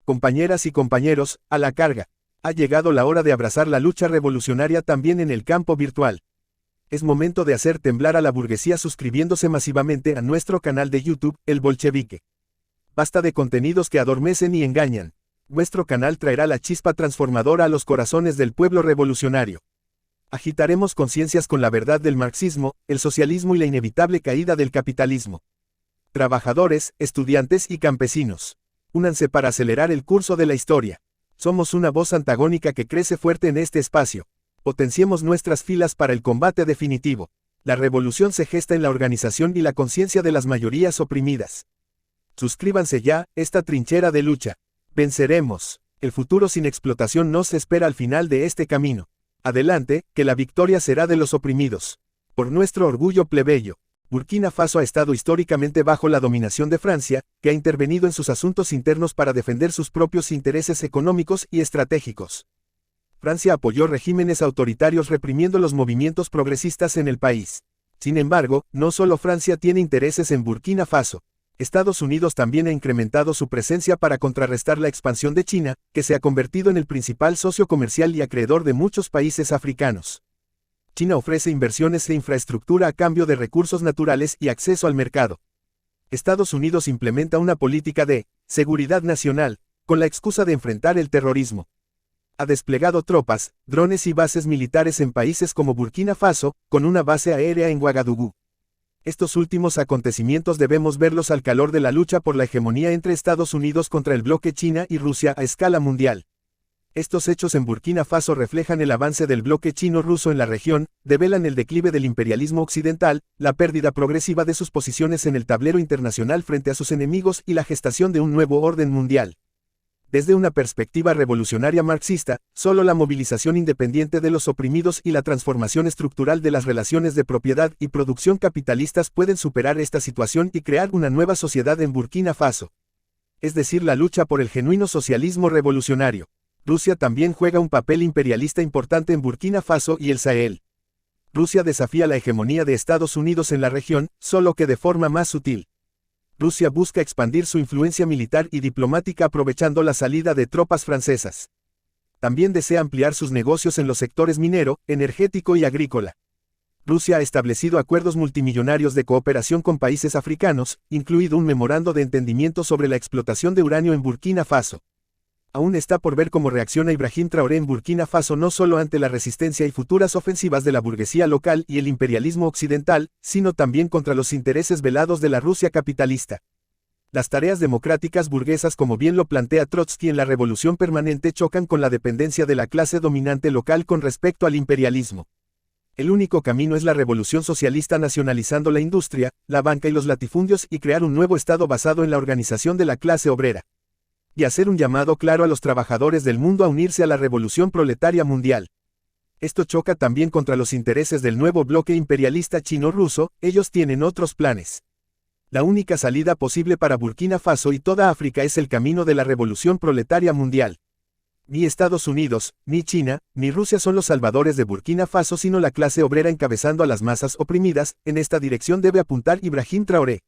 Compañeras y compañeros, a la carga. Ha llegado la hora de abrazar la lucha revolucionaria también en el campo virtual. Es momento de hacer temblar a la burguesía suscribiéndose masivamente a nuestro canal de YouTube, El Bolchevique. Basta de contenidos que adormecen y engañan. Nuestro canal traerá la chispa transformadora a los corazones del pueblo revolucionario. Agitaremos conciencias con la verdad del marxismo, el socialismo y la inevitable caída del capitalismo. Trabajadores, estudiantes y campesinos. Únanse para acelerar el curso de la historia. Somos una voz antagónica que crece fuerte en este espacio. Potenciemos nuestras filas para el combate definitivo. La revolución se gesta en la organización y la conciencia de las mayorías oprimidas. Suscríbanse ya, esta trinchera de lucha. Venceremos. El futuro sin explotación nos espera al final de este camino. Adelante, que la victoria será de los oprimidos. Por nuestro orgullo plebeyo. Burkina Faso ha estado históricamente bajo la dominación de Francia, que ha intervenido en sus asuntos internos para defender sus propios intereses económicos y estratégicos. Francia apoyó regímenes autoritarios reprimiendo los movimientos progresistas en el país. Sin embargo, no solo Francia tiene intereses en Burkina Faso. Estados Unidos también ha incrementado su presencia para contrarrestar la expansión de China, que se ha convertido en el principal socio comercial y acreedor de muchos países africanos. China ofrece inversiones e infraestructura a cambio de recursos naturales y acceso al mercado. Estados Unidos implementa una política de seguridad nacional, con la excusa de enfrentar el terrorismo. Ha desplegado tropas, drones y bases militares en países como Burkina Faso, con una base aérea en Ouagadougou. Estos últimos acontecimientos debemos verlos al calor de la lucha por la hegemonía entre Estados Unidos contra el bloque China y Rusia a escala mundial. Estos hechos en Burkina Faso reflejan el avance del bloque chino-ruso en la región, develan el declive del imperialismo occidental, la pérdida progresiva de sus posiciones en el tablero internacional frente a sus enemigos y la gestación de un nuevo orden mundial. Desde una perspectiva revolucionaria marxista, solo la movilización independiente de los oprimidos y la transformación estructural de las relaciones de propiedad y producción capitalistas pueden superar esta situación y crear una nueva sociedad en Burkina Faso. Es decir, la lucha por el genuino socialismo revolucionario. Rusia también juega un papel imperialista importante en Burkina Faso y el Sahel. Rusia desafía la hegemonía de Estados Unidos en la región, solo que de forma más sutil. Rusia busca expandir su influencia militar y diplomática aprovechando la salida de tropas francesas. También desea ampliar sus negocios en los sectores minero, energético y agrícola. Rusia ha establecido acuerdos multimillonarios de cooperación con países africanos, incluido un memorando de entendimiento sobre la explotación de uranio en Burkina Faso. Aún está por ver cómo reacciona Ibrahim Traoré en Burkina Faso no solo ante la resistencia y futuras ofensivas de la burguesía local y el imperialismo occidental, sino también contra los intereses velados de la Rusia capitalista. Las tareas democráticas burguesas, como bien lo plantea Trotsky en La Revolución Permanente, chocan con la dependencia de la clase dominante local con respecto al imperialismo. El único camino es la revolución socialista, nacionalizando la industria, la banca y los latifundios y crear un nuevo Estado basado en la organización de la clase obrera. Y hacer un llamado claro a los trabajadores del mundo a unirse a la revolución proletaria mundial. Esto choca también contra los intereses del nuevo bloque imperialista chino-ruso, ellos tienen otros planes. La única salida posible para Burkina Faso y toda África es el camino de la revolución proletaria mundial. Ni Estados Unidos, ni China, ni Rusia son los salvadores de Burkina Faso, sino la clase obrera encabezando a las masas oprimidas. En esta dirección debe apuntar Ibrahim Traoré.